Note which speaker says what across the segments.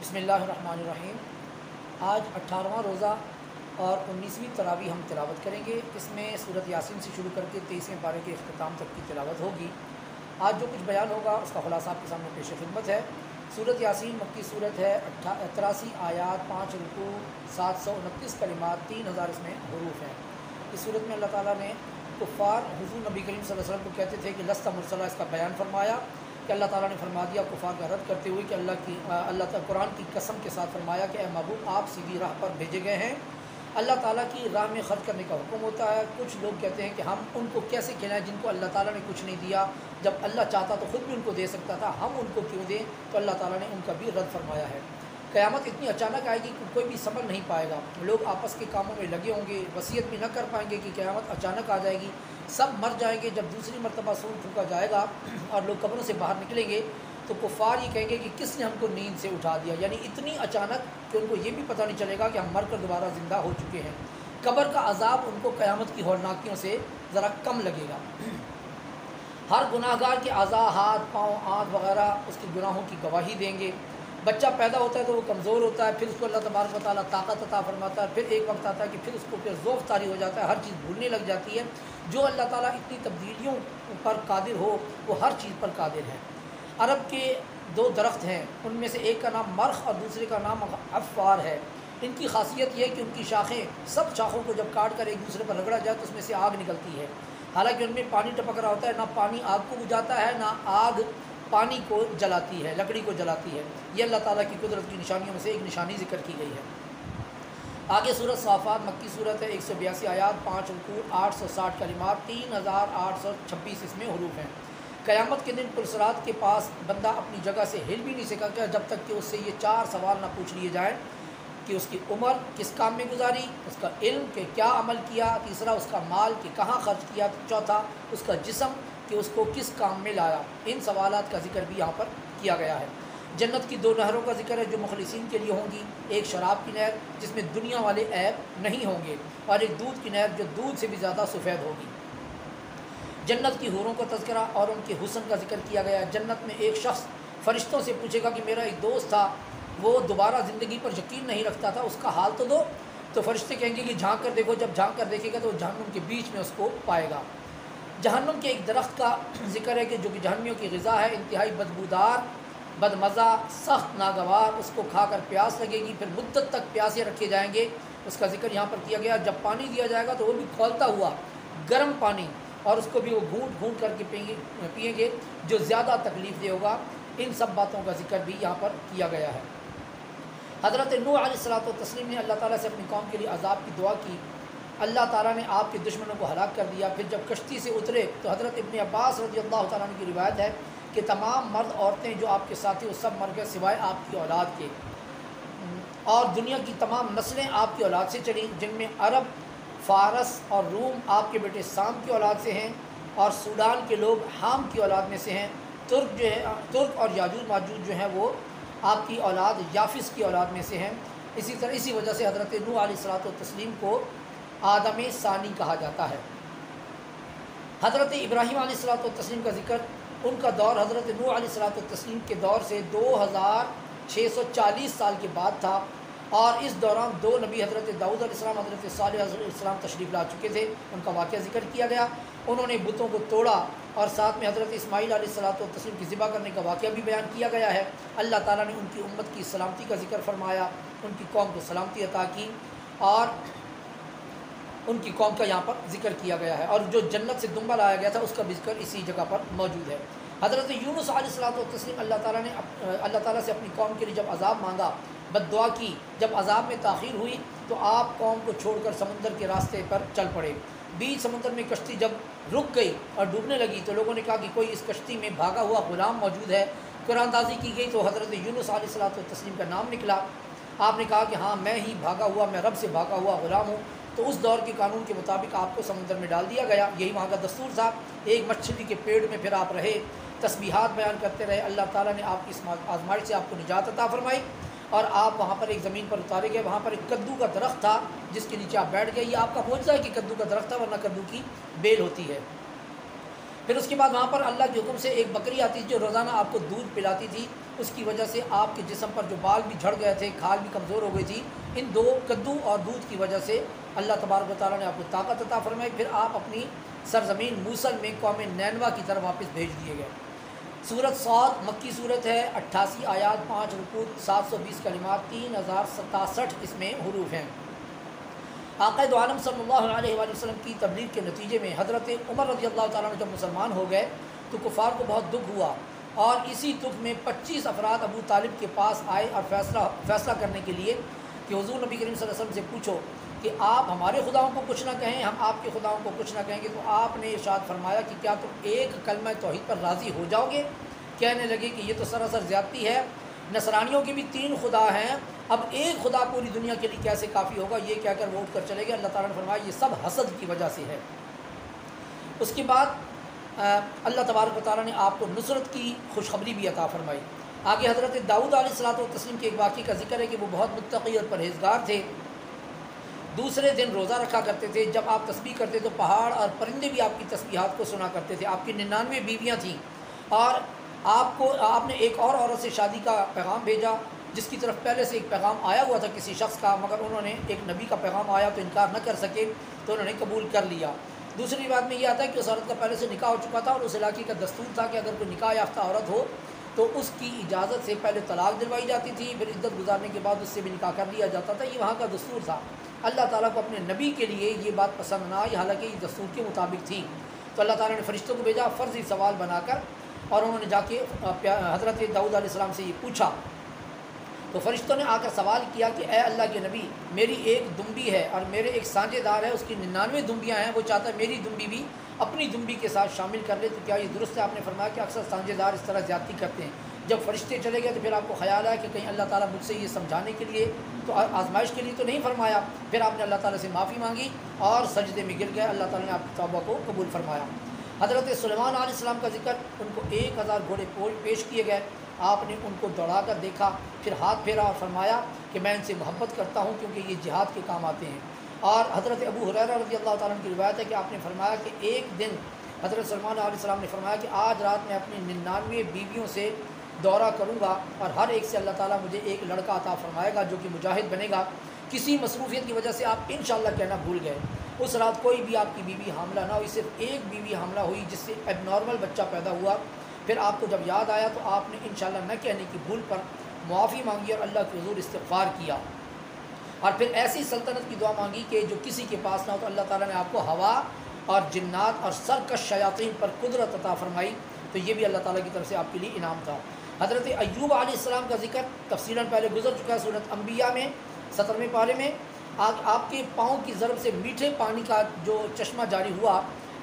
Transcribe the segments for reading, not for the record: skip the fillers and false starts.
Speaker 1: بسم اللہ الرحمن الرحیم۔ آج 18واں روزہ اور 19ویں تراویح ہم تلاوت کریں گے۔ اس میں سورۃ یاسین سے شروع کر کے 23ویں پارے کے اختتام تک کی تلاوت ہوگی۔ آج جو کچھ بیان ہوگا اس کا خلاصہ آپ کے سامنے پیش خدمت ہے۔ سورۃ یاسین مکی صورت ہے، 83 آیات، 5 رکوع، 729 کلمات، 3000 اس میں حروف ہیں۔ اس صورت میں اللہ تعالیٰ نے کفار حضور نبی کریم صلی اللہ علیہ وسلم کو کہتے تھے کہ لست مرسلہ، اس کا بیان فرمایا کہ اللہ تعالیٰ نے فرما دیا کفار کا رد کرتے ہوئے کہ اللہ تعالیٰ قرآن کی قسم کے ساتھ فرمایا کہ اے محبوب آپ سیدھی راہ پر بھیجے گئے ہیں۔ اللہ تعالیٰ کی راہ میں خرچ کرنے کا حکم ہوتا ہے۔ کچھ لوگ کہتے ہیں کہ ہم ان کو کیسے کھلائیں جن کو اللہ تعالیٰ نے کچھ نہیں دیا، جب اللہ چاہتا تو خود بھی ان کو دے سکتا تھا، ہم ان کو کیوں دیں؟ تو اللہ تعالیٰ نے ان کا بھی رد فرمایا ہے۔ قیامت اتنی اچانک آئے گی کہ کوئی بھی سمجھ نہیں پائے گا، لوگ آپس کے کاموں میں لگے ہوں گے، وصیت بھی نہ کر پائیں گے کہ قیامت اچانک آ جائے گی، سب مر جائیں گے۔ جب دوسری مرتبہ سور پھونکا جائے گا اور لوگ قبروں سے باہر نکلیں گے تو کفار یہ کہیں گے کہ کس نے ہم کو نیند سے اٹھا دیا، یعنی اتنی اچانک کہ ان کو یہ بھی پتہ نہیں چلے گا کہ ہم مر کر دوبارہ زندہ ہو چکے ہیں۔ قبر کا عذاب ان کو قیامت کی ہولناکیوں سے ذرا کم لگے گا۔ ہر گناہ گار کے اعضاء، ہاتھ، پاؤں، آنکھ وغیرہ اس کے گناہوں کی گواہی دیں گے۔ بچہ پیدا ہوتا ہے تو وہ کمزور ہوتا ہے، پھر اس کو اللہ تبارک و تعالیٰ طاقت عطا فرماتا ہے، پھر ایک وقت آتا ہے کہ پھر اس کو ذوف طاری ہو جاتا ہے، ہر چیز بھولنے لگ جاتی ہے۔ جو اللہ تعالیٰ اتنی تبدیلیوں پر قادر ہو وہ ہر چیز پر قادر ہے۔ عرب کے 2 درخت ہیں، ان میں سے ایک کا نام مرخ اور دوسرے کا نام عفار ہے۔ ان کی خاصیت یہ ہے کہ ان کی شاخیں، سب شاخوں کو جب کاٹ کر ایک دوسرے پر رگڑا جائے تو اس میں سے آگ نکلتی ہے، حالانکہ ان میں پانی ٹپک رہا ہوتا ہے، نہ پانی آگ کو بجھاتا ہے نہ آگ پانی کو جلاتی ہے، لکڑی کو جلاتی ہے۔ یہ اللہ تعالیٰ کی قدرت کی نشانیوں میں سے ایک نشانی ذکر کی گئی ہے۔ آگے سورۃ صافات مکی صورت ہے، 182 آیات، 5 رکوع، 860 کلمات، 3826 اس میں حروف ہیں۔ قیامت کے دن پرصراط کے پاس بندہ اپنی جگہ سے ہل بھی نہیں سکے گا جب تک کہ اس سے یہ 4 سوال نہ پوچھ لیے جائیں کہ اس کی عمر کس کام میں گزاری، اس کا علم کہ کیا عمل کیا، تیسرا اس کا مال کہ کہاں خرچ کیا، چوتھا اس کا جسم کہ اس کو کس کام میں لایا۔ ان سوالات کا ذکر بھی یہاں پر کیا گیا ہے۔ جنت کی 2 نہروں کا ذکر ہے جو مخلصین کے لیے ہوں گی، ایک شراب کی نہر جس میں دنیا والے عیب نہیں ہوں گے، اور ایک دودھ کی نہر جو دودھ سے بھی زیادہ سفید ہوگی۔ جنت کی حوروں کا تذکرہ اور ان کے حسن کا ذکر کیا گیا ہے۔ جنت میں ایک شخص فرشتوں سے پوچھے گا کہ میرا ایک دوست تھا، وہ دوبارہ زندگی پر یقین نہیں رکھتا تھا، اس کا حال تو دو۔ تو فرشتے کہیں گے کہ جھانک کر دیکھو، جب جھانک کر دیکھے گا تو جہنم کے بیچ میں اس کو پائے گا۔ جہنم کے ایک درخت کا ذکر ہے کہ جو کہ جہنمیوں کی غذا ہے، انتہائی بدبودار، بدمزہ، سخت ناگوار، اس کو کھا کر پیاس لگے گی، پھر مدت تک پیاسے رکھے جائیں گے، اس کا ذکر یہاں پر کیا گیا۔ جب پانی دیا جائے گا تو وہ بھی کھولتا ہوا گرم پانی، اور اس کو بھی وہ گھونٹ گھونٹ کر کے پئیں گے جو زیادہ تکلیف دہ ہوگا۔ ان سب باتوں کا ذکر بھی یہاں پر کیا گیا ہے۔ حضرت نوح علیہ الصلوۃ والتسلیم نے اللہ تعالیٰ سے اپنی قوم کے لیے عذاب کی دعا کی، اللہ تعالیٰ نے آپ کے دشمنوں کو ہلاک کر دیا۔ پھر جب کشتی سے اترے تو حضرت ابن عباس رضی اللہ تعالیٰ عنہ کی روایت ہے کہ تمام مرد عورتیں جو آپ کے ساتھی وہ سب مر گئے سوائے آپ کی اولاد کے، اور دنیا کی تمام نسلیں آپ کی اولاد سے چلیں، جن میں عرب، فارس اور روم آپ کے بیٹے سام کی اولاد سے ہیں، اور سوڈان کے لوگ حام کی اولاد میں سے ہیں۔ ترک اور یاجوج ماجوج جو ہیں وہ آپ کی اولاد یافس کی اولاد میں سے ہیں۔ اسی وجہ سے حضرت نوح علیہ الصلوۃ والتسلیم کو آدم ثانی کہا جاتا ہے۔ حضرت ابراہیم علیہ الصلوۃ والتسلیم کا ذکر، ان کا دور حضرت نوح علیہ الصلوۃ والتسلیم کے دور سے 2640 سال کے بعد تھا، اور اس دوران 2 نبی حضرت داؤد علیہ السلام، حضرت صالح علیہ السلام تشریف لا چکے تھے، ان کا واقعہ ذکر کیا گیا۔ انہوں نے بتوں کو توڑا، اور ساتھ میں حضرت اسماعیل علیہ الصلوۃ والتسلیم کی ذبح کرنے کا واقعہ بھی بیان کیا گیا ہے۔ اللہ تعالیٰ نے ان کی امت کی سلامتی کا ذکر فرمایا، ان کی قوم کو سلامتی عطا کی، اور ان کی قوم کا یہاں پر ذکر کیا گیا ہے، اور جو جنت سے دنبا لایا گیا تھا اس کا بھی ذکر اسی جگہ پر موجود ہے۔ حضرت یونس علیہ الصلوۃ والتسلیم اللہ تعالیٰ سے اپنی قوم کے لیے جب عذاب مانگا، بد دعا کی، جب عذاب میں تاخیر ہوئی تو آپ قوم کو چھوڑ کر سمندر کے راستے پر چل پڑے۔ بیچ سمندر میں کشتی جب رک گئی اور ڈوبنے لگی تو لوگوں نے کہا کہ کوئی اس کشتی میں بھاگا ہوا غلام موجود ہے۔ قرآن اندازی کی گئی تو حضرت یونس علیہ الصلوۃ والتسلیم کا نام نکلا۔ آپ نے کہا کہ ہاں میں ہی بھاگا ہوا، میں رب سے بھاگا ہوا غلام ہوں۔ تو اس دور کے قانون کے مطابق آپ کو سمندر میں ڈال دیا گیا، یہی وہاں کا دستور تھا۔ ایک مچھلی کے پیڑ میں پھر آپ رہے، تسبیحات بیان کرتے رہے، اللہ تعالیٰ نے آپ کی اس آزمائش سے آپ کو نجات عطا فرمائی، اور آپ وہاں پر ایک زمین پر اتارے گئے۔ وہاں پر ایک کدو کا درخت تھا جس کے نیچے آپ بیٹھ گئے۔ یہ آپ کا معجزہ ہے کہ کدو کا درخت تھا، ورنہ کدو کی بیل ہوتی ہے۔ پھر اس کے بعد وہاں پر اللہ کے حکم سے ایک بکری آتی تھی جو روزانہ آپ کو دودھ پلاتی تھی، اس کی وجہ سے آپ کے جسم پر جو بال بھی جھڑ گئے تھے، کھال بھی کمزور ہو گئی تھی، ان دو کدو اور دودھ کی وجہ سے اللہ تبارک و تعالیٰ نے آپ کو طاقت عطا فرمائی۔ پھر آپ اپنی سرزمین موصل میں قوم نینوا کی طرف واپس بھیج دیے گئے۔ سورت صاد مکی صورت ہے، 88 آیات، 5 رکوع، 720 کلمات، 3067 اس میں حروف ہیں۔ آقا دو عالم صلی اللہ علیہ وآلہ وسلم کی تبلیغ کے نتیجے میں حضرت عمر رضی اللہ تعالیٰ عنہ جب مسلمان ہو گئے تو کفار کو بہت دکھ ہوا، اور اسی دکھ میں 25 افراد ابو طالب کے پاس آئے اور فیصلہ کرنے کے لیے کہ حضور نبی کریم صلی اللہ علیہ وسلم سے پوچھو کہ آپ ہمارے خداؤں کو کچھ نہ کہیں، ہم آپ کے خداؤں کو کچھ نہ کہیں گے۔ تو آپ نے ارشاد فرمایا کہ کیا تم ایک کلمہ توحید پر راضی ہو جاؤ گے؟ کہنے لگے کہ یہ تو سراسر زیادتی ہے، نصرانیوں کے بھی 3 خدا ہیں، اب ایک خدا پوری دنیا کے لیے کیسے کافی ہوگا؟ یہ کہہ کر وہ اٹھ کر چلے گئے۔ اللہ تعالیٰ نے فرمایا یہ سب حسد کی وجہ سے ہے۔ اس کے بعد اللہ تبارک و تعالیٰ نے آپ کو نصرت کی خوشخبری بھی عطا فرمائی۔ آگے حضرت داؤد علیہ الصلوۃ والتسلیم کے ایک واقعے کا ذکر ہے کہ وہ بہت متقی اور پرہیزگار تھے، دوسرے دن روزہ رکھا کرتے تھے، جب آپ تسبیح کرتے تو پہاڑ اور پرندے بھی آپ کی تسبیحات کو سنا کرتے تھے۔ آپ کی 99 بیویاں تھیں، اور آپ نے ایک اور عورت سے شادی کا پیغام بھیجا جس کی طرف پہلے سے ایک پیغام آیا ہوا تھا کسی شخص کا، مگر انہوں نے ایک نبی کا پیغام آیا تو انکار نہ کر سکے تو انہوں نے قبول کر لیا۔ دوسری بات میں یہ آتا ہے کہ اس عورت کا پہلے سے نکاح ہو چکا تھا، اور اس علاقے کا دستور تھا کہ اگر کوئی نکاح یافتہ عورت ہو تو اس کی اجازت سے پہلے طلاق دلوائی جاتی تھی، پھر عدت گزارنے کے بعد اس سے بھی نکاح کر لیا جاتا تھا۔ یہ وہاں کا دستور تھا۔ اللہ تعالیٰ کو اپنے نبی کے لیے یہ بات پسند نہ آئی، حالانکہ یہ دستور کے مطابق تھی، تو اللہ تعالیٰ نے فرشتوں کو بھیجا فرضی سوال بنا کر، اور انہوں نے جا کے حضرت داؤد علیہ السلام سے یہ پوچھا۔ تو فرشتوں نے آ کر سوال کیا کہ اے اللہ کے نبی، میری ایک دمبی ہے اور میرے ایک سانجے دار ہے، اس کی 99 دمبیاں ہیں، وہ چاہتا ہے میری دمبی بھی اپنی دمبی کے ساتھ شامل کر لے، تو کیا یہ درست ہے؟ آپ نے فرمایا کہ اکثر سانجے دار اس طرح زیادتی کرتے ہیں۔ جب فرشتے چلے گئے تو پھر آپ کو خیال آیا کہ کہیں اللہ تعالیٰ مجھ سے یہ سمجھانے کے لیے تو آزمائش کے لیے تو نہیں فرمایا۔ پھر آپ نے اللہ تعالیٰ سے معافی مانگی اور سجدے میں گر گئے، اللہ تعالیٰ نے آپ کی توبہ کو قبول فرمایا۔ حضرت سلیمان علیہ السلام کا ذکر، ان کو 1000 گھوڑے پیش کیے گئے، آپ نے ان کو دوڑا کر دیکھا، پھر ہاتھ پھیرا اور فرمایا کہ میں ان سے محبت کرتا ہوں کیونکہ یہ جہاد کے کام آتے ہیں۔ اور حضرت ابو ہریرہ رضی اللہ تعالیٰ عنہ کی روایت ہے کہ آپ نے فرمایا کہ ایک دن حضرت سلیمان علیہ السلام نے فرمایا کہ آج رات میں اپنی 99 بیویوں سے دورہ کروں گا، اور ہر ایک سے اللہ تعالیٰ مجھے ایک لڑکا عطا فرمائے گا جو کہ مجاہد بنے گا۔ کسی مصروفیت کی وجہ سے آپ انشاءاللہ کہنا بھول گئے۔ اس رات کوئی بھی آپ کی بیوی حاملہ نہ ہوئی، صرف ایک بیوی حاملہ ہوئی جس سے اب نارمل بچہ پیدا ہوا۔ پھر آپ کو جب یاد آیا تو آپ نے انشاءاللہ نہ کہنے کی بھول پر معافی مانگی اور اللہ کے حضور استغفار کیا، اور پھر ایسی سلطنت کی دعا مانگی کہ جو کسی کے پاس نہ ہو، تو اللہ تعالیٰ نے آپ کو ہوا اور جنات اور سرکش شیاطین پر قدرت عطا فرمائی، تو یہ بھی اللہ تعالیٰ کی طرف سے آپ کے لیے انعام تھا۔ حضرت ایوب علیہ السلام کا ذکر تفصیلاً پہلے گزر چکا ہے سورۃ انبیاء میں 17ویں پارے میں۔ آپ کے پاؤں کی ضرب سے میٹھے پانی کا جو چشمہ جاری ہوا،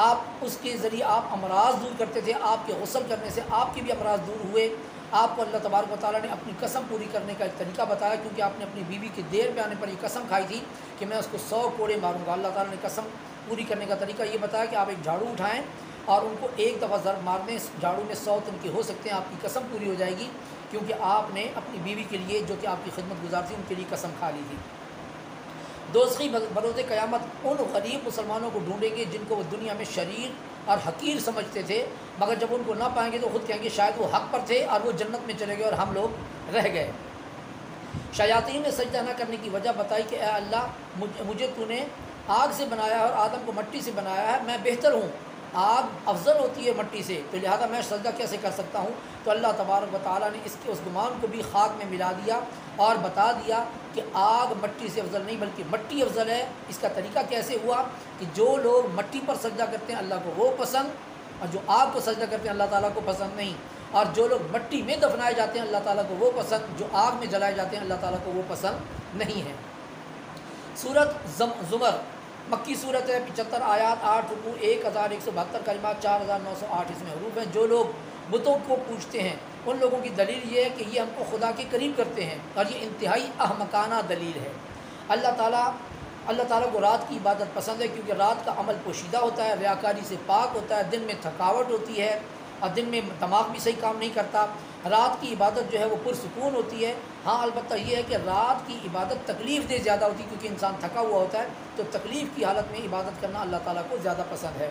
Speaker 1: آپ اس کے ذریعے آپ امراض دور کرتے تھے، آپ کے غسل کرنے سے آپ کے بھی امراض دور ہوئے۔ آپ کو اللہ تبارک و تعالیٰ نے اپنی قسم پوری کرنے کا ایک طریقہ بتایا، کیونکہ آپ نے اپنی بیوی کے دیر پہ آنے پر یہ قسم کھائی تھی کہ میں اس کو 100 کوڑے ماروں گا۔ اللہ تعالیٰ نے قسم پوری کرنے کا طریقہ یہ بتایا کہ آپ ایک جھاڑو اٹھائیں اور ان کو ایک دفعہ ضرب مارنے، جھاڑو میں 100 تنکے ہو سکتے ہیں، آپ کی قسم پوری ہو جائے گی، کیونکہ آپ نے اپنی بیوی کے لیے جو کہ آپ کی خدمت گزار تھی ان کے لیے قسم کھا لی تھی۔ دوزخی بروز قیامت ان غریب مسلمانوں کو ڈھونڈیں گے جن کو وہ دنیا میں شریر اور حقیر سمجھتے تھے، مگر جب ان کو نہ پائیں گے تو خود کہیں گے شاید وہ حق پر تھے اور وہ جنت میں چلے گئے اور ہم لوگ رہ گئے۔ شیاطین نے سجدہ نہ کرنے کی وجہ بتائی کہ اے اللہ، مجھے تو نے آگ سے بنایا ہے اور آدم کو مٹی سے بنایا ہے، میں بہتر ہوں، آگ افضل ہوتی ہے مٹی سے، تو لہذا میں سجدہ کیسے کر سکتا ہوں؟ تو اللہ تبارک و تعالیٰ نے اس گمان کو بھی خاک میں ملا دیا اور بتا دیا کہ آگ مٹی سے افضل نہیں بلکہ مٹی افضل ہے۔ اس کا طریقہ کیسے ہوا کہ جو لوگ مٹی پر سجدہ کرتے ہیں اللہ کو وہ پسند، اور جو آگ کو سجدہ کرتے ہیں اللہ تعالیٰ کو پسند نہیں، اور جو لوگ مٹی میں دفنائے جاتے ہیں اللہ تعالیٰ کو وہ پسند، جو آگ میں جلائے جاتے ہیں اللہ تعالیٰ کو وہ پسند نہیں ہے۔ سورۃ زمر مکی صورت ہے، 75 آیات، 8 رکوع، 1172 کلمات، 4908 اس میں حروف ہیں۔ جو لوگ بتوں کو پوجتے ہیں ان لوگوں کی دلیل یہ ہے کہ یہ ہم کو خدا کے قریب کرتے ہیں، اور یہ انتہائی احمقانہ دلیل ہے۔ اللہ تعالیٰ کو رات کی عبادت پسند ہے کیونکہ رات کا عمل پوشیدہ ہوتا ہے، ریاکاری سے پاک ہوتا ہے، دن میں تھکاوٹ ہوتی ہے اور دن میں دماغ بھی صحیح کام نہیں کرتا۔ رات کی عبادت جو ہے وہ پرسکون ہوتی ہے۔ ہاں البتہ یہ ہے کہ رات کی عبادت تکلیف دہ زیادہ ہوتی ہے کیونکہ انسان تھکا ہوا ہوتا ہے، تو تکلیف کی حالت میں عبادت کرنا اللہ تعالیٰ کو زیادہ پسند ہے۔